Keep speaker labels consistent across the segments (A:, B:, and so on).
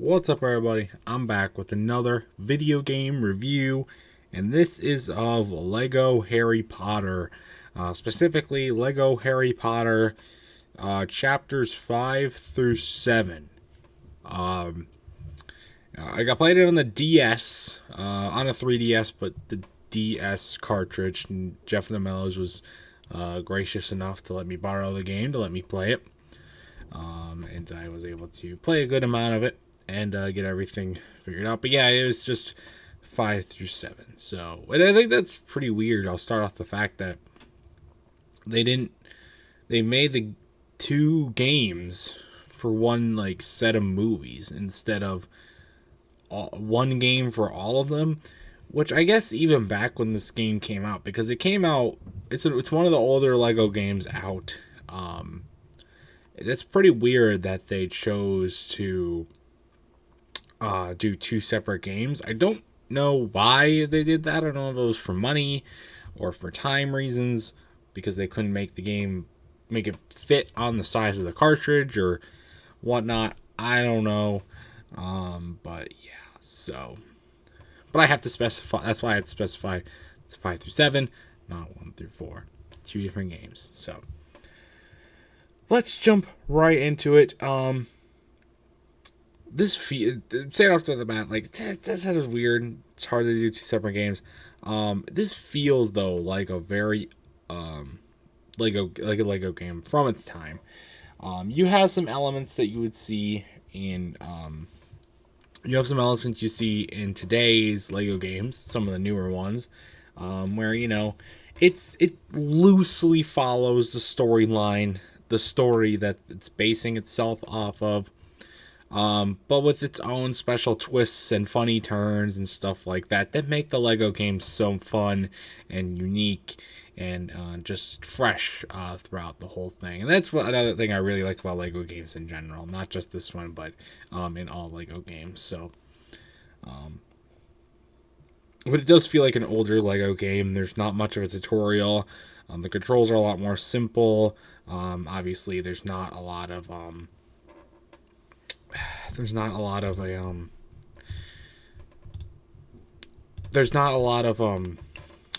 A: What's up, everybody? I'm back with another video game review, and this is of Lego Harry Potter. Specifically, Lego Harry Potter chapters 5 through 7. I got played it on the DS, on a 3DS, but the DS cartridge. And Jeff DeMellos was gracious enough to let me borrow the game to let me play it. And I was able to play a good amount of it and get everything figured out. But yeah, it was just 5 through 7. So, and I think that's pretty weird. I'll start off the fact that they made the two games for one like set of movies instead of one game for all of them. Which I guess even back when this game came out, because it came out, it's one of the older Lego games out. It's pretty weird that they chose to do two separate games. I don't know why they did that. I don't know if it was for money or for time reasons, because they couldn't make it fit on the size of the cartridge or whatnot. I don't know. But yeah, so. But I have to specify, that's why I had to specify it's 5 through 7, not 1 through 4. Two different games. So let's jump right into it. Say it off to the bat, like that sounds weird. It's hard to do two separate games. This feels though like a very Lego game from its time. You have some elements that you would see in you have some elements you see in today's Lego games, some of the newer ones, where it loosely follows the storyline, the story that it's basing itself off of. But with its own special twists and funny turns and stuff like that make the Lego games so fun and unique and just fresh throughout the whole thing. And that's another thing I really like about Lego games in general, not just this one, but in all Lego games. So, but it does feel like an older Lego game. There's not much of a tutorial. The controls are a lot more simple. Obviously, there's not a lot of there's not a lot of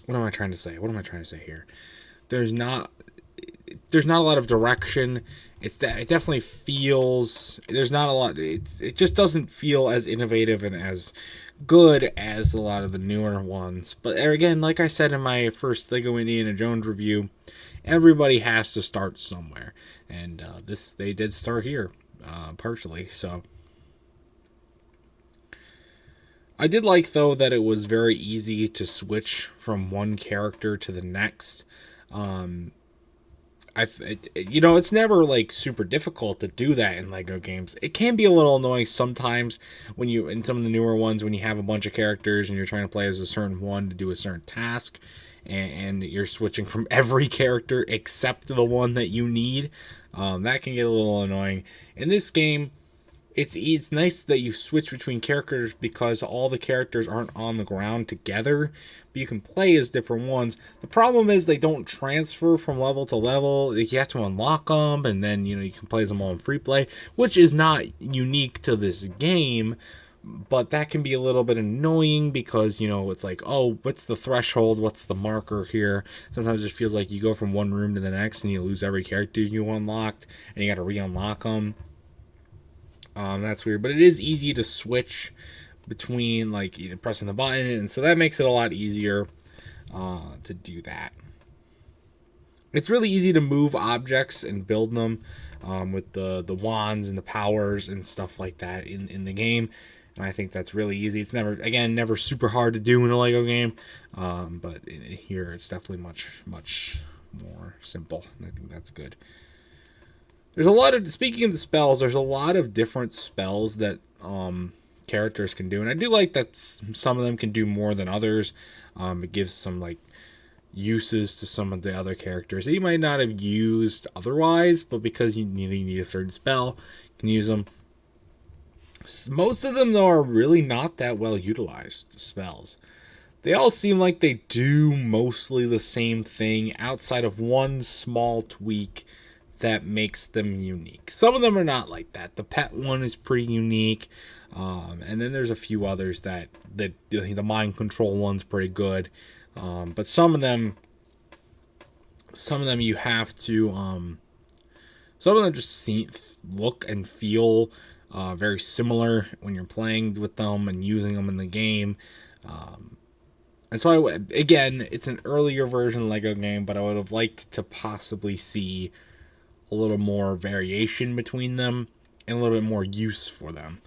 A: what am I trying to say here? There's not a lot of direction. It definitely feels, there's not a lot, it just doesn't feel as innovative and as good as a lot of the newer ones. But again, like I said in my first Lego Indiana Jones review, everybody has to start somewhere, and they did start here, partially. So I did like, though, that it was very easy to switch from one character to the next. It's never like super difficult to do that in Lego games. It can be a little annoying sometimes in some of the newer ones, when you have a bunch of characters and you're trying to play as a certain one to do a certain task, and you're switching from every character except the one that you need. That can get a little annoying. In this game, it's nice that you switch between characters because all the characters aren't on the ground together, but you can play as different ones. The problem is they don't transfer from level to level. You have to unlock them, and then you can play them all in free play, which is not unique to this game. But that can be a little bit annoying because, it's like, oh, what's the threshold? What's the marker here? Sometimes it feels like you go from one room to the next and you lose every character you unlocked, and you got to re-unlock them. That's weird, but it is easy to switch between, like, either pressing the button, and so that makes it a lot easier to do that. It's really easy to move objects and build them with the wands and the powers and stuff like that in the game, and I think that's really easy. It's never super hard to do in a Lego game, but here it's definitely much more simple, and I think that's good. Speaking of the spells, there's a lot of different spells that characters can do, and I do like that some of them can do more than others. It gives some, like, uses to some of the other characters that you might not have used otherwise, but because you need a certain spell, you can use them. Most of them, though, are really not that well utilized spells. They all seem like they do mostly the same thing outside of one small tweak that makes them unique. Some of them are not like that. The pet one is pretty unique. And then there's a few others that the mind control one's pretty good. But some of them you have to some of them just look and feel very similar when you're playing with them and using them in the game. And so again, it's an earlier version Lego game, but I would have liked to possibly see a little more variation between them and a little bit more use for them.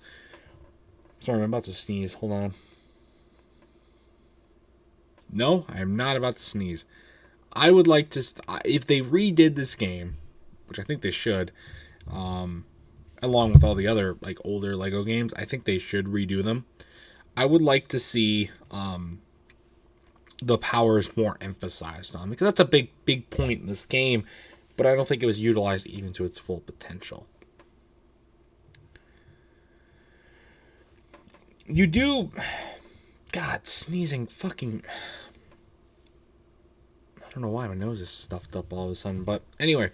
A: Sorry, I'm about to sneeze. Hold on. No, I am not about to sneeze. I would like to, if they redid this game, which I think they should, along with all the other like older Lego games, I think they should redo them. I would like to see the powers more emphasized on, because that's a big point in this game, but I don't think it was utilized even to its full potential. You do, God, sneezing, fucking, I don't know why my nose is stuffed up all of a sudden, but anyway,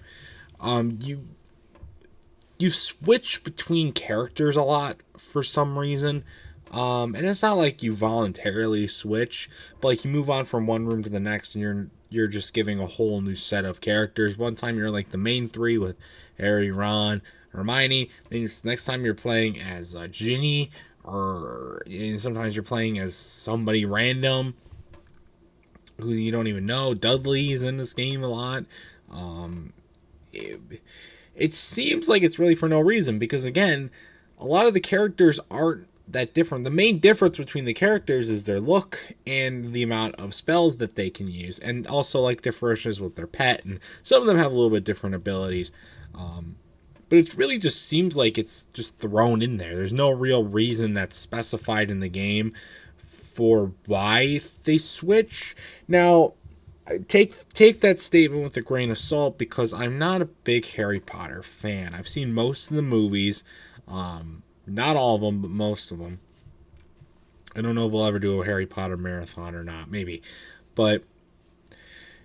A: you switch between characters a lot for some reason. And it's not like you voluntarily switch, but like you move on from one room to the next, and you're just giving a whole new set of characters. One time you're like the main three with Harry, Ron, Hermione. Then next time you're playing as Ginny, or sometimes you're playing as somebody random who you don't even know. Dudley's in this game a lot. It seems like it's really for no reason, because again, a lot of the characters aren't that different. The main difference between the characters is their look and the amount of spells that they can use, and also like differences with their pet, and some of them have a little bit different abilities. But it really just seems like it's just thrown in there. There's no real reason that's specified in the game for why they switch. Now, take that statement with a grain of salt, because I'm not a big Harry Potter fan. I've seen most of the movies, not all of them, but most of them. I don't know if we'll ever do a Harry Potter marathon or not, maybe, but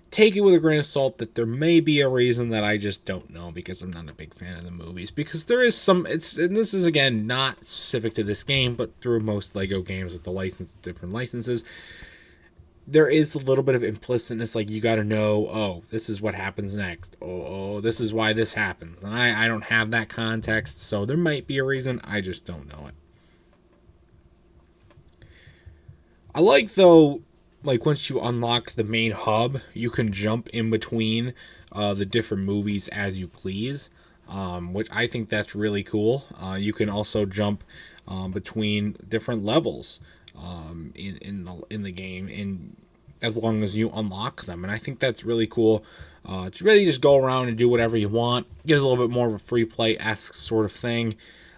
A: take it with a grain of salt that there may be a reason that I just don't know, because I'm not a big fan of the movies. Because there is some, and this is again not specific to this game, but through most Lego games with the different licenses, there is a little bit of implicitness, like you got to know, oh, this is what happens next. Oh, this is why this happens. And I don't have that context, so there might be a reason. I just don't know it. I like, though, like once you unlock the main hub, you can jump in between the different movies as you please, which I think that's really cool. You can also jump between different levels in the game, and as long as you unlock them, and I think that's really cool. To really just go around and do whatever you want. Gives a little bit more of a free play-esque sort of thing.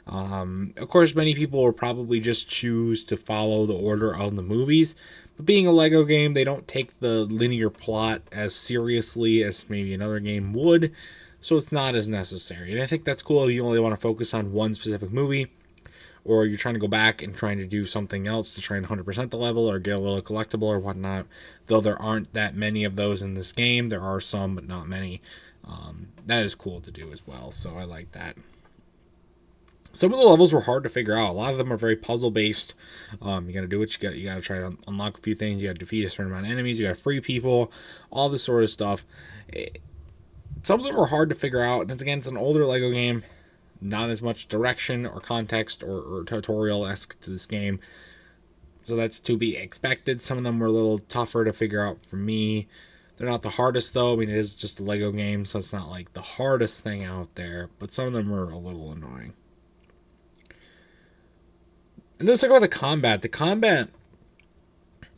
A: Of course, many people will probably just choose to follow the order of the movies, but being a Lego game, they don't take the linear plot as seriously as maybe another game would, so it's not as necessary. And I think that's cool if you only want to focus on one specific movie, or you're trying to go back and trying to do something else to try and 100% the level or get a little collectible or whatnot. Though there aren't that many of those in this game. There are some, but not many. That is cool to do as well, so I like that. Some of the levels were hard to figure out. A lot of them are very puzzle-based. You got to do what you got. You got to try to unlock a few things. You got to defeat a certain amount of enemies. You got to free people. All this sort of stuff. Some of them were hard to figure out. And again, it's an older Lego game. Not as much direction or context or tutorial-esque to this game. So that's to be expected. Some of them were a little tougher to figure out for me. They're not the hardest, though. I mean, it is just a Lego game, so it's not like the hardest thing out there. But some of them were a little annoying. And let's talk about the combat. The combat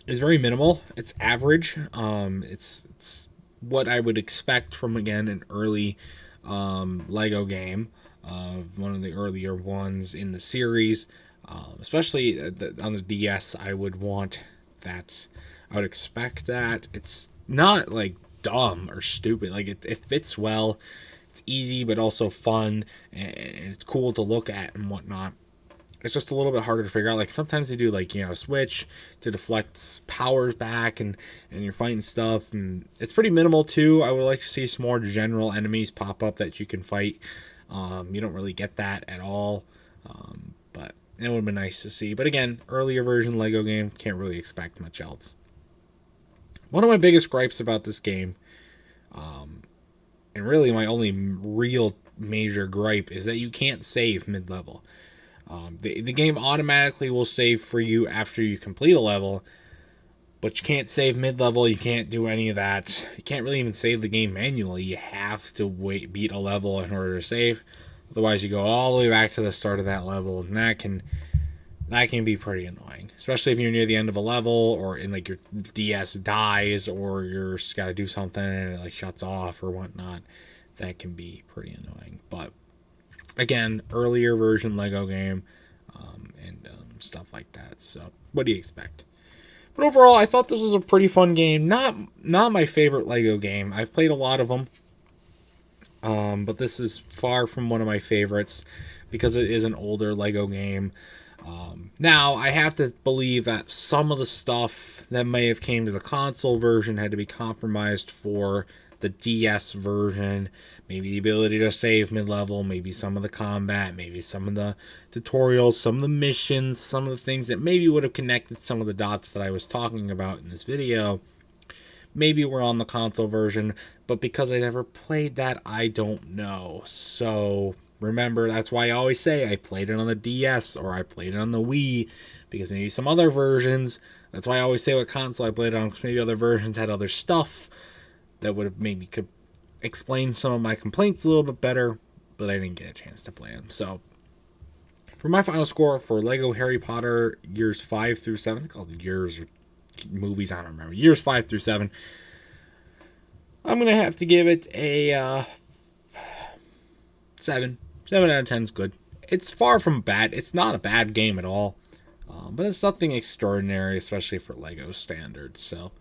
A: is very minimal. It's average. It's what I would expect from, again, an early Lego game. One of the earlier ones in the series. Especially on the DS, I would want that. I would expect that. It's not like dumb or stupid. Like it fits well. It's easy, but also fun, and it's cool to look at and whatnot. it's just a little bit harder to figure out. Like sometimes they do like switch to deflect powers back, and you're fighting stuff, and it's pretty minimal too. I would like to see some more general enemies pop up that you can fight. You don't really get that at all, but it would have been nice to see. But again, earlier version Lego game, can't really expect much else. One of my biggest gripes about this game, and really my only real major gripe, is that you can't save mid-level. The game automatically will save for you after you complete a level, but you can't save mid-level. You can't do any of that. You can't really even save the game manually. You have to beat a level in order to save. Otherwise, you go all the way back to the start of that level, and that can be pretty annoying, especially if you're near the end of a level, or in like your DS dies, or you're just got to do something and it like shuts off or whatnot. That can be pretty annoying. But again, earlier version Lego game, and stuff like that. So what do you expect? But overall, I thought this was a pretty fun game. Not my favorite Lego game. I've played a lot of them, but this is far from one of my favorites because it is an older Lego game. Now, I have to believe that some of the stuff that may have came to the console version had to be compromised for the DS version. Maybe the ability to save mid-level, maybe some of the combat, maybe some of the tutorials, some of the missions, some of the things that maybe would have connected some of the dots that I was talking about in this video. Maybe were on the console version, but because I never played that, I don't know. So remember, that's why I always say I played it on the DS or I played it on the Wii, because maybe some other versions, that's why I always say what console I played it on, because maybe other versions had other stuff that would have maybe could explain some of my complaints a little bit better, but I didn't get a chance to play them. So for my final score for Lego Harry Potter years 5 through 7, I think all the years or movies, I don't remember, years 5 through 7, I'm going to have to give it a 7. 7 out of 10 is good. It's far from bad. It's not a bad game at all, but it's nothing extraordinary, especially for Lego standards. So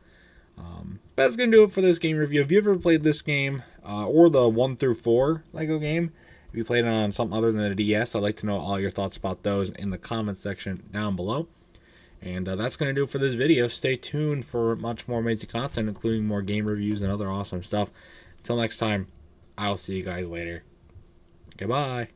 A: that's going to do it for this game review. Have you ever played this game, or the 1 through 4 Lego game? If you played it on something other than the DS, I'd like to know all your thoughts about those in the comments section down below. And that's going to do it for this video. Stay tuned for much more amazing content, including more game reviews and other awesome stuff. Until next time, I'll see you guys later. Goodbye.